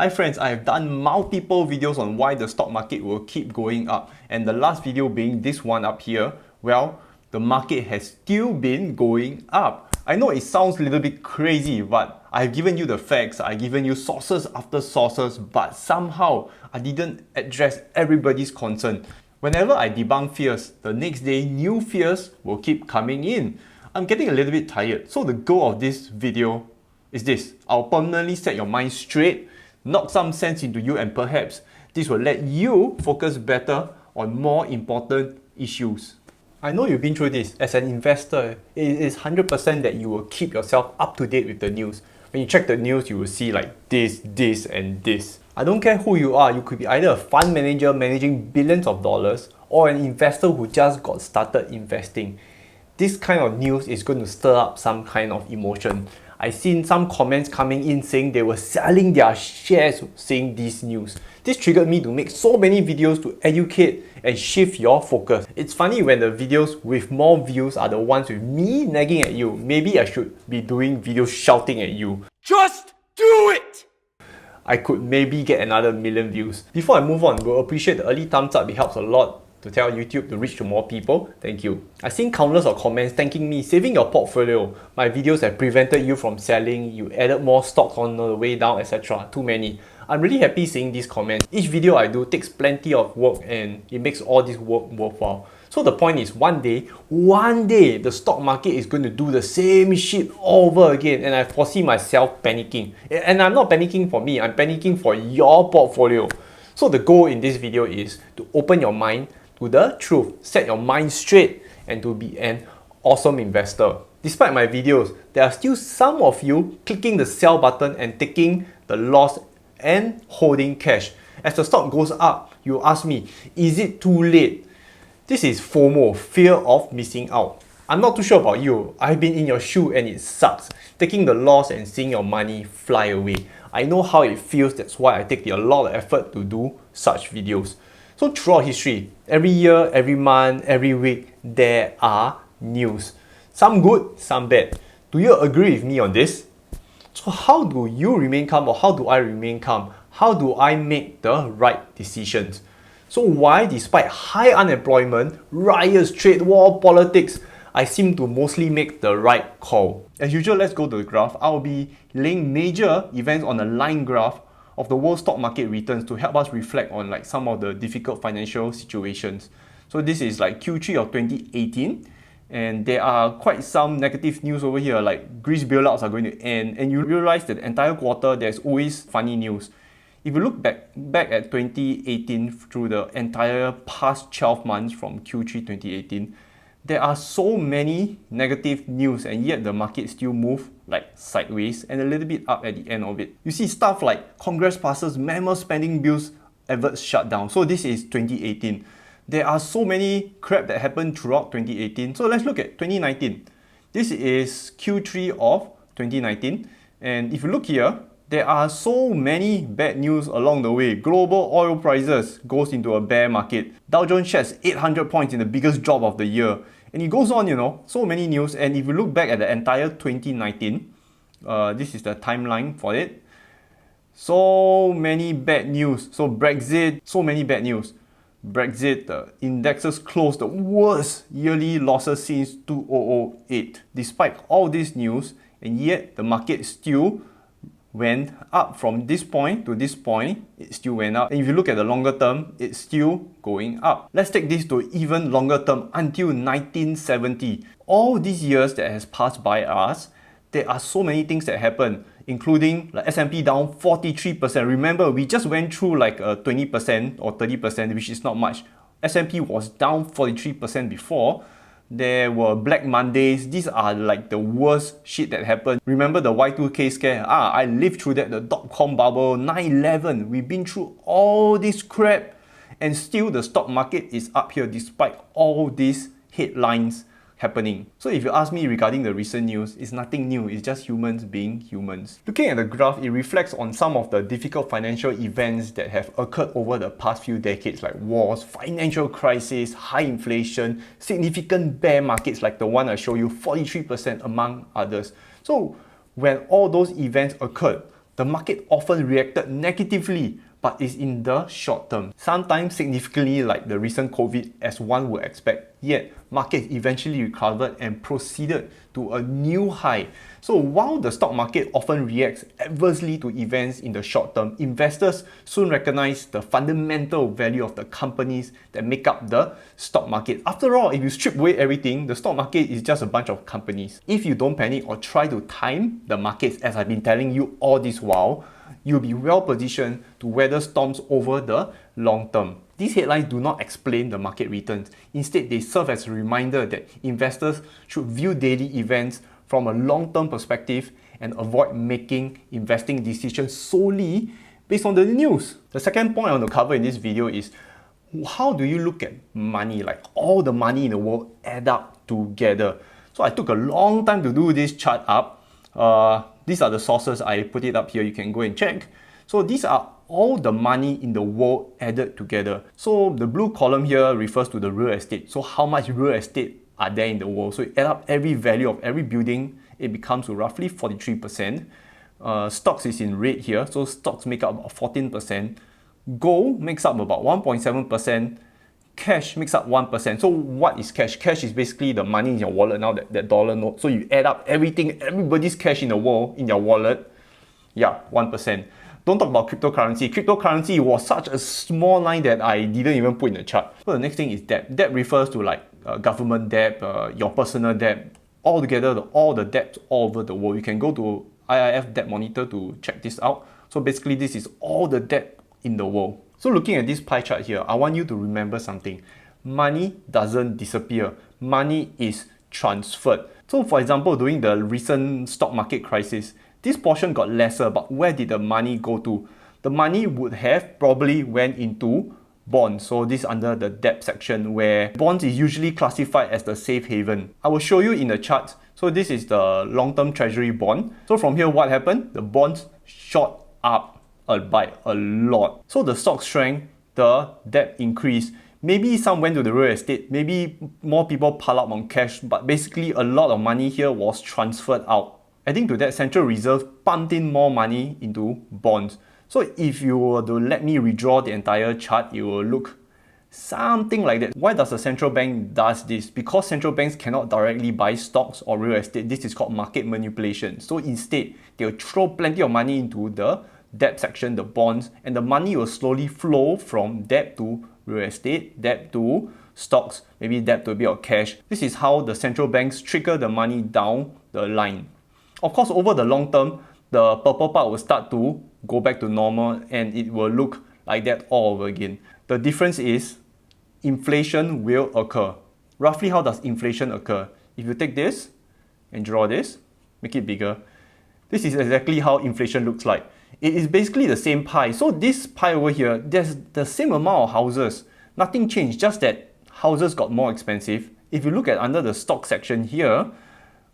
Hi friends, I have done multiple videos on why the stock market will keep going up, and the last video being this one up here. Well, the market has still been going up. I know it sounds a little bit crazy, but I've given you the facts, I've given you sources after sources, but somehow I didn't address everybody's concern. Whenever I debunk fears, the next day new fears will keep coming in. I'm getting a little bit tired, so the goal of this video is this. I'll permanently set your mind straight, knock some sense into you, and perhaps this will let you focus better on more important issues. I know you've been through this. As an investor, it is 100% that you will keep yourself up to date with the news. When you check the news, you will see like this, and this. I don't care who you are, you could be either a fund manager managing billions of dollars or an investor who just got started investing. This kind of news is going to stir up some kind of emotion. I've seen some comments coming in saying they were selling their shares seeing this news. This triggered me to make so many videos to educate and shift your focus. It's funny when the videos with more views are the ones with me nagging at you. Maybe I should be doing videos shouting at you. Just do it! I could maybe get another 1 million views. Before I move on, we'll appreciate the early thumbs up. It helps a lot to tell YouTube to reach to more people. Thank you. I've seen countless of comments thanking me, saving your portfolio. My videos have prevented you from selling, you added more stocks on the way down, etc. Too many. I'm really happy seeing these comments. Each video I do takes plenty of work and it makes all this work worthwhile. So the point is, one day, the stock market is going to do the same shit over again, and I foresee myself panicking. And I'm not panicking for me, I'm panicking for your portfolio. So the goal in this video is to open your mind to the truth, set your mind straight, and to be an awesome investor. Despite my videos, there are still some of you clicking the sell button and taking the loss and holding cash. As the stock goes up, you ask me, is it too late? This is FOMO, fear of missing out. I'm not too sure about you. I've been in your shoe and it sucks. Taking the loss and seeing your money fly away. I know how it feels, that's why I take a lot of effort to do such videos. So throughout history, every year, every month, every week, there are news. Some good, some bad. Do you agree with me on this? So how do you remain calm, or how do I remain calm? How do I make the right decisions? So why, despite high unemployment, riots, trade war, politics, I seem to mostly make the right call? As usual, let's go to the graph. I'll be laying major events on a line graph of the world stock market returns to help us reflect on like some of the difficult financial situations. So this is like Q3 of 2018, and there are quite some negative news over here, like Greece bailouts are going to end, and you realize that the entire quarter there's always funny news. If you look back at 2018 through the entire past 12 months from Q3 2018, there are so many negative news, and yet the market still move like sideways and a little bit up at the end of it. You see stuff like Congress passes mammoth spending bills, adverts shut down. So this is 2018. There are so many crap that happened throughout 2018. So let's look at 2019. This is Q3 of 2019. And if you look here, there are so many bad news along the way. Global oil prices goes into a bear market. Dow Jones sheds 800 points in the biggest drop of the year. And it goes on, so many news. And if you look back at the entire 2019, this is the timeline for it. So many bad news. So Brexit, so many bad news. Brexit, the indexes closed the worst yearly losses since 2008. Despite all this news, and yet the market still went up from this point to this point, it still went up. And if you look at the longer term, it's still going up. Let's take this to even longer term, until 1970. All these years that has passed by us, there are so many things that happen, including like S&P down 43%. Remember, we just went through like a 20% or 30%, which is not much. S&P was down 43% before. There were Black Mondays. These are like the worst shit that happened. Remember the Y2K scare? I lived through that, the dot-com bubble, 9/11. We've been through all this crap, and still the stock market is up here despite all these headlines happening. So if you ask me regarding the recent news, it's nothing new, it's just humans being humans. Looking at the graph, it reflects on some of the difficult financial events that have occurred over the past few decades, like wars, financial crisis, high inflation, significant bear markets like the one I show you, 43% among others. So when all those events occurred, the market often reacted negatively, but is in the short term, sometimes significantly like the recent COVID as one would expect. Yet, markets eventually recovered and proceeded to a new high. So while the stock market often reacts adversely to events in the short term, investors soon recognize the fundamental value of the companies that make up the stock market. After all, if you strip away everything, the stock market is just a bunch of companies. If you don't panic or try to time the markets, as I've been telling you all this while, you'll be well positioned to weather storms over the long term. These headlines do not explain the market returns. Instead, they serve as a reminder that investors should view daily events from a long-term perspective and avoid making investing decisions solely based on the news. The second point I want to cover in this video is how do you look at money, like all the money in the world add up together. So I took a long time to do this chart up. These are the sources, I put it up here, you can go and check. So these are all the money in the world added together. So the blue column here refers to the real estate. So how much real estate are there in the world? So you add up every value of every building, it becomes roughly 43%. Stocks is in red here, so stocks make up about 14%. Gold makes up about 1.7%. Cash makes up 1%. So what is cash? Cash is basically the money in your wallet now, that dollar note. So you add up everything, everybody's cash in the world, in your wallet, yeah, 1%. Don't talk about cryptocurrency. Cryptocurrency was such a small line that I didn't even put in the chart. So the next thing is debt. Debt refers to like government debt, your personal debt, all together, all the debts all over the world. You can go to IIF Debt Monitor to check this out. So basically this is all the debt in the world. So looking at this pie chart here, I want you to remember something. Money doesn't disappear. Money is transferred. So for example, during the recent stock market crisis, this portion got lesser, but where did the money go to? The money would have probably went into bonds. So this is under the debt section where bonds is usually classified as the safe haven. I will show you in the charts. So this is the long-term treasury bond. So from here, what happened? The bonds shot up by a lot. So the stock shrank, the debt increased. Maybe some went to the real estate, maybe more people pile up on cash, but basically a lot of money here was transferred out. Adding to that, Central Reserve pumped in more money into bonds. So if you were to let me redraw the entire chart, it will look something like that. Why does the central bank does this? Because central banks cannot directly buy stocks or real estate. This is called market manipulation. So instead, they'll throw plenty of money into the debt section, the bonds, and the money will slowly flow from debt to real estate, debt to stocks, maybe debt to a bit of cash. This is how the central banks trickle the money down the line. Of course, over the long term, the purple part will start to go back to normal and it will look like that all over again. The difference is inflation will occur. Roughly, how does inflation occur? If you take this and draw this, make it bigger, this is exactly how inflation looks like. It is basically the same pie. So this pie over here, there's the same amount of houses. Nothing changed, just that houses got more expensive. If you look at under the stock section here,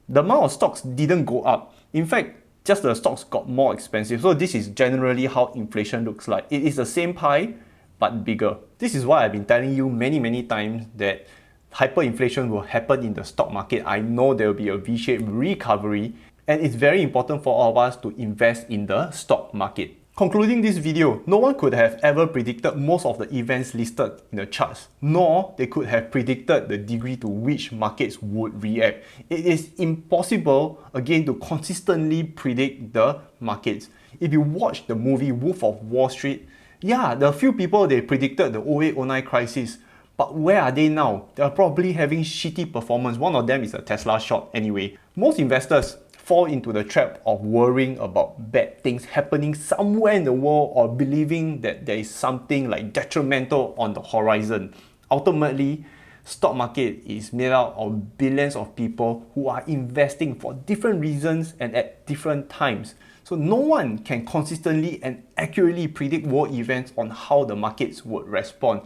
the amount of stocks didn't go up. In fact, just the stocks got more expensive. So this is generally how inflation looks like. It is the same pie, but bigger. This is why I've been telling you many times that hyperinflation will happen in the stock market. I know there will be a V-shaped recovery, and it's very important for all of us to invest in the stock market. Concluding this video, no one could have ever predicted most of the events listed in the charts, nor they could have predicted the degree to which markets would react. It is impossible, again, to consistently predict the markets. If you watch the movie Wolf of Wall Street, yeah, there are a few people they predicted the 08-09 crisis, but where are they now? They're probably having shitty performance. One of them is a Tesla short anyway. Most investors fall into the trap of worrying about bad things happening somewhere in the world or believing that there is something like detrimental on the horizon. Ultimately, stock market is made out of billions of people who are investing for different reasons and at different times. So no one can consistently and accurately predict world events on how the markets would respond.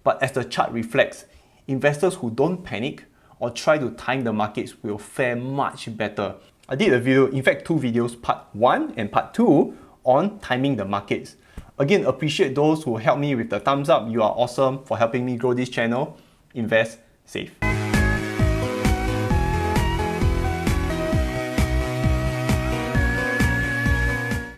But as the chart reflects, investors who don't panic or try to time the markets will fare much better. I did a video, in fact 2 videos, part 1 and part 2 on timing the markets. Again, appreciate those who helped me with the thumbs up. You are awesome for helping me grow this channel. Invest safe.